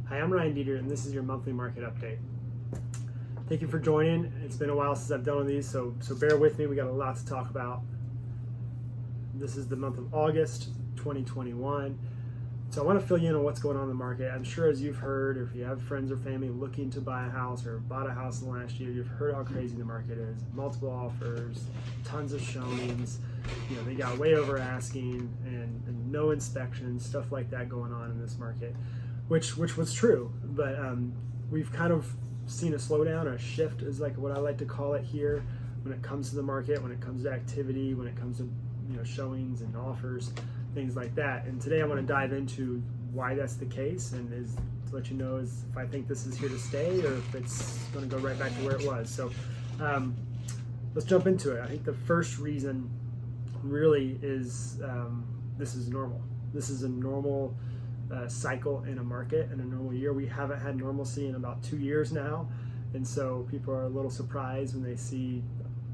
Hi, I'm Ryan Dieter, and this is your monthly market update. Thank you for joining. It's been a while since I've done one of these, so bear with me. We got a lot to talk about. This is the month of August 2021. So I want to fill you in on what's going on in the market. I'm sure as you've heard, or if you have friends or family looking to buy a house or bought a house in the last year, you've heard how crazy the market is. Multiple offers, tons of showings. They got way over asking and no inspections, stuff like that going on in this market. Which was true, but we've kind of seen a slowdown or a shift is like what I like to call it here when it comes to the market, when it comes to activity, when it comes to showings and offers, things like that. And today I want to dive into why that's the case and is to let you know is if I think this is here to stay or if it's going to go right back to where it was. So let's jump into it. I think the first reason really is this is normal. This is a normal cycle in a market in a normal year. We haven't had normalcy in about 2 years now, and so people are a little surprised when they see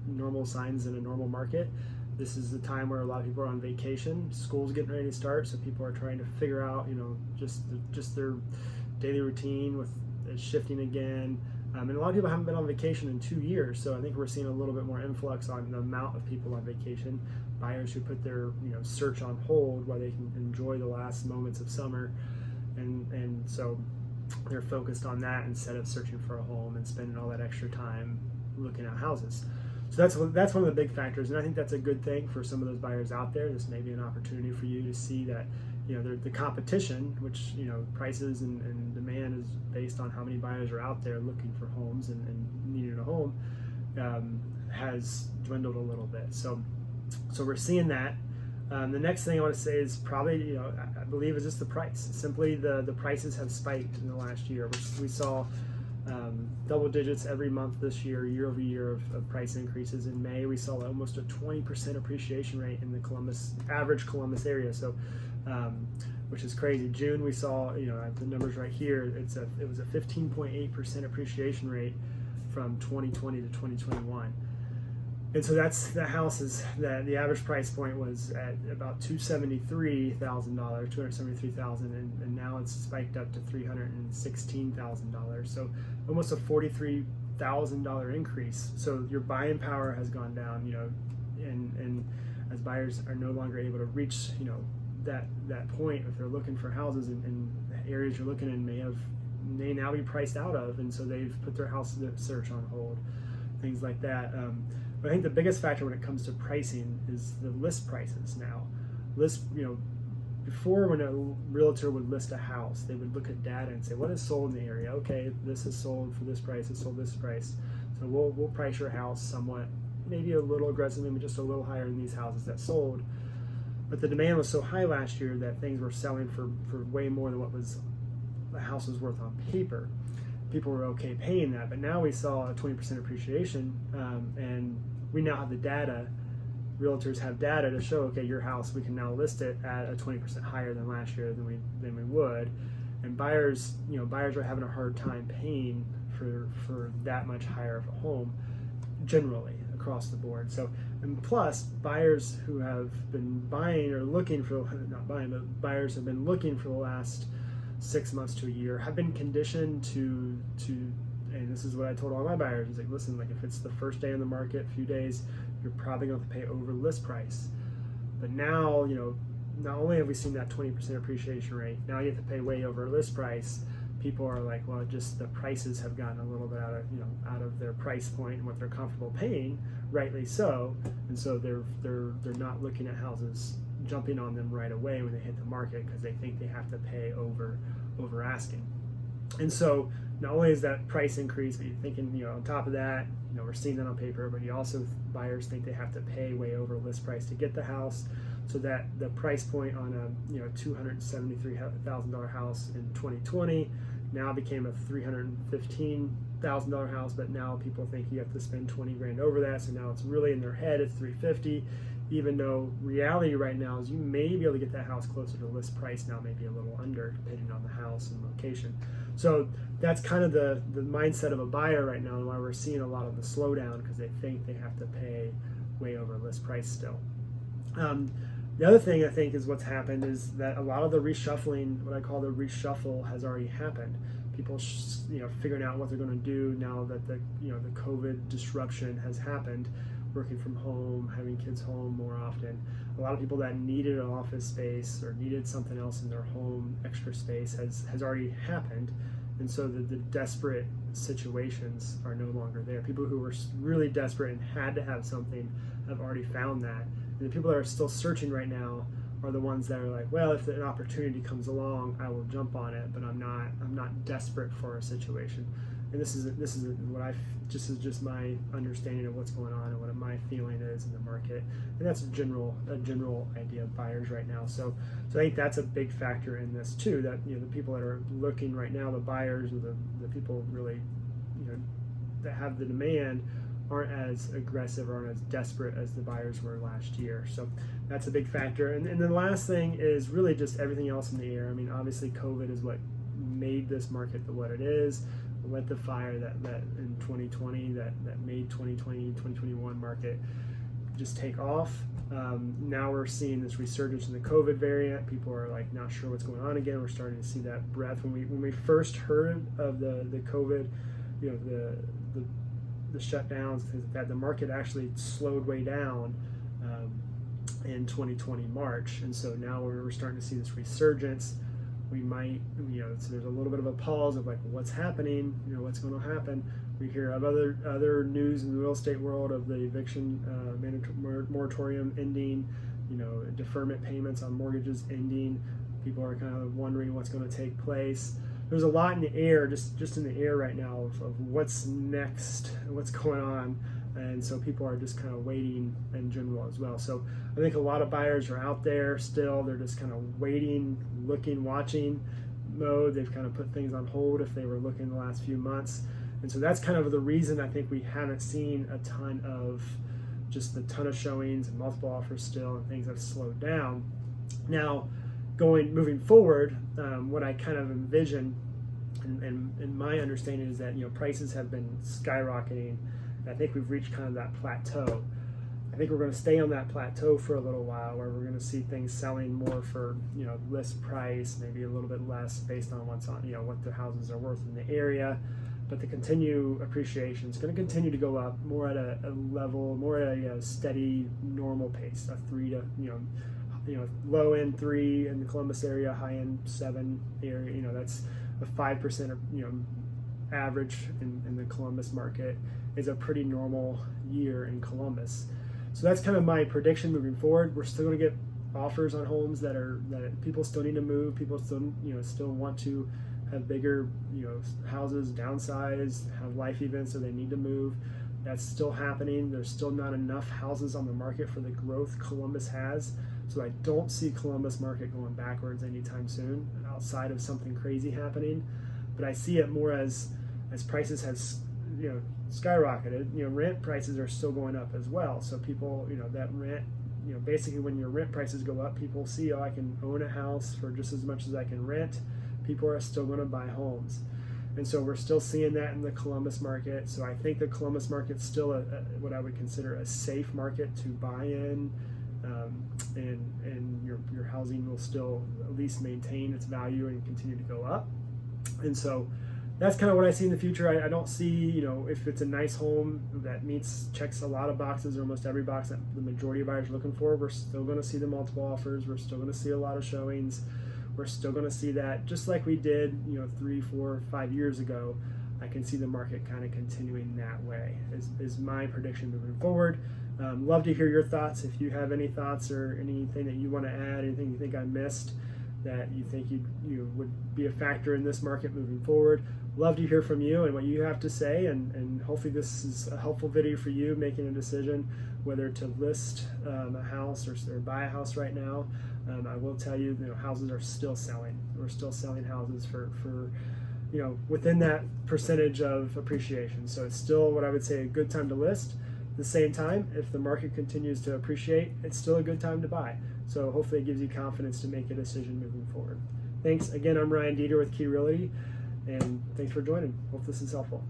normal signs in a normal market. This is the time where a lot of people are on vacation. School's getting ready to start, so people are trying to figure out, just their daily routine with shifting again. And a lot of people haven't been on vacation in 2 years, so I think we're seeing a little bit more influx on the amount of people on vacation. Buyers who put their search on hold while they can enjoy the last moments of summer, and so they're focused on that instead of searching for a home and spending all that extra time looking at houses. So that's one of the big factors, and I think that's a good thing for some of those buyers out there. This may be an opportunity for you to see that the competition, which prices and demand is based on how many buyers are out there looking for homes and needing a home, has dwindled a little bit. So we're seeing that. The next thing I want to say is probably I believe is just the price. Simply the prices have spiked in the last year. We saw double digits every month this year over year of price increases. In May, we saw almost a 20% appreciation rate in the average Columbus area. So, which is crazy. June, we saw, the numbers right here. It was a 15.8% appreciation rate from 2020 to 2021. And so the the average price point was at about $273,000, $273,000, and now it's spiked up to $316,000. So almost a $43,000 increase. So your buying power has gone down, and as buyers are no longer able to reach, that point if they're looking for houses in areas you're looking in may now be priced out of, and so they've put their house search on hold, things like that. But I think the biggest factor when it comes to pricing is the list prices now. Before when a realtor would list a house, they would look at data and say, what is sold in the area? Okay, this is sold for this price, it's sold this price. So we'll price your house somewhat, maybe a little aggressively, maybe just a little higher than these houses that sold. But the demand was so high last year that things were selling for way more than what the house was worth on paper. People were okay paying that, but now we saw a 20% appreciation, and we now have the data. Realtors have data to show, okay, your house, we can now list it at a 20% higher than last year than we would, and buyers are having a hard time paying for that much higher of a home, generally across the board. So, and plus, buyers who have been buying or looking for buyers have been looking for the last 6 months to a year, have been conditioned to, and this is what I told all my buyers, is like, listen, like if it's the first day in the market, a few days, you're probably going to have to pay over list price. But now, not only have we seen that 20% appreciation rate, now you have to pay way over list price. People are like, well, just the prices have gotten a little bit out of their price point and what they're comfortable paying, rightly so. And so they're not looking at houses, jumping on them right away when they hit the market because they think they have to pay over asking. And so not only is that price increase, but you're thinking, on top of that, we're seeing that on paper, but buyers think they have to pay way over list price to get the house, so that the price point on a $273,000 house in 2020 now became a $315,000 house, but now people think you have to spend 20 grand over that, so now it's really in their head it's $350,000, even though reality right now is you may be able to get that house closer to list price now, maybe a little under, depending on the house and location. So that's kind of the mindset of a buyer right now, and why we're seeing a lot of the slowdown, because they think they have to pay way over list price still. The other thing I think is what's happened is that a lot of the reshuffling, what I call the reshuffle, has already happened. People, figuring out what they're going to do now that the COVID disruption has happened, working from home, having kids home more often. A lot of people that needed an office space or needed something else in their home, extra space, has already happened. And so the desperate situations are no longer there. People who were really desperate and had to have something have already found that. And the people that are still searching right now are the ones that are like, well, if an opportunity comes along, I will jump on it, but I'm not desperate for a situation. And this is what is just my understanding of what's going on and what my feeling is in the market. And that's a general idea of buyers right now. So I think that's a big factor in this too, that the people that are looking right now, the buyers or the people really that have the demand, aren't as aggressive or aren't as desperate as the buyers were last year. So that's a big factor. And the last thing is really just everything else in the air. I mean, obviously COVID is what made this market what it is, lit the fire that in 2020 that made 2021 market just take off. Now we're seeing this resurgence in the COVID variant. People are like not sure what's going on again. We're starting to see that breadth. When we first heard of the COVID, the shutdowns, that the market actually slowed way down in 2020 March, and so now we're starting to see this resurgence. We might, so there's a little bit of a pause of like, what's happening? What's going to happen? We hear of other news in the real estate world of the eviction moratorium ending, deferment payments on mortgages ending. People are kind of wondering what's going to take place. There's a lot in the air, just in the air right now of what's next, what's going on. And so people are just kind of waiting in general as well. So I think a lot of buyers are out there still. They're just kind of waiting, looking, watching mode. They've kind of put things on hold if they were looking the last few months. And so that's kind of the reason I think we haven't seen a ton of showings and multiple offers still, and things have slowed down. Now, moving forward, what I kind of envision and my understanding is that prices have been skyrocketing. I think we've reached kind of that plateau. I think we're going to stay on that plateau for a little while, where we're going to see things selling more for list price, maybe a little bit less based on what's on what the houses are worth in the area. But the continued appreciation is going to continue to go up more at a level, more at a steady, normal pace, a 3 to low end 3 in the Columbus area, high end 7 area. That's a 5% average in the Columbus market is a pretty normal year in Columbus. So that's kind of my prediction moving forward. We're still going to get offers on homes that people still need to move. People still want to have bigger houses, downsize, have life events, so they need to move. That's still happening. There's still not enough houses on the market for the growth Columbus has. So I don't see Columbus market going backwards anytime soon, outside of something crazy happening. But I see it more as prices have skyrocketed. Rent prices are still going up as well. So people, that rent, basically when your rent prices go up, people see, I can own a house for just as much as I can rent. People are still going to buy homes. And so we're still seeing that in the Columbus market. So I think the Columbus market's still what I would consider a safe market to buy in, and your housing will still at least maintain its value and continue to go up. And so that's kind of what I see in the future. I don't see, if it's a nice home that checks a lot of boxes, or almost every box that the majority of buyers are looking for, we're still going to see the multiple offers. We're still going to see a lot of showings. We're still going to see that, just like we did, 3, 4, 5 years ago. I can see the market kind of continuing that way, is my prediction moving forward. Love to hear your thoughts. If you have any thoughts or anything that you want to add, anything you think I missed that you think you would be a factor in this market moving forward, love to hear from you and what you have to say. And hopefully this is a helpful video for you making a decision whether to list a house or buy a house right now. I will tell you, houses are still selling. We're still selling houses for within that percentage of appreciation. So it's still what I would say a good time to list. At the same time, if the market continues to appreciate, it's still a good time to buy. So hopefully it gives you confidence to make a decision moving forward. Thanks. Again, I'm Ryan Dieter with Key Realty, and thanks for joining. Hope this is helpful.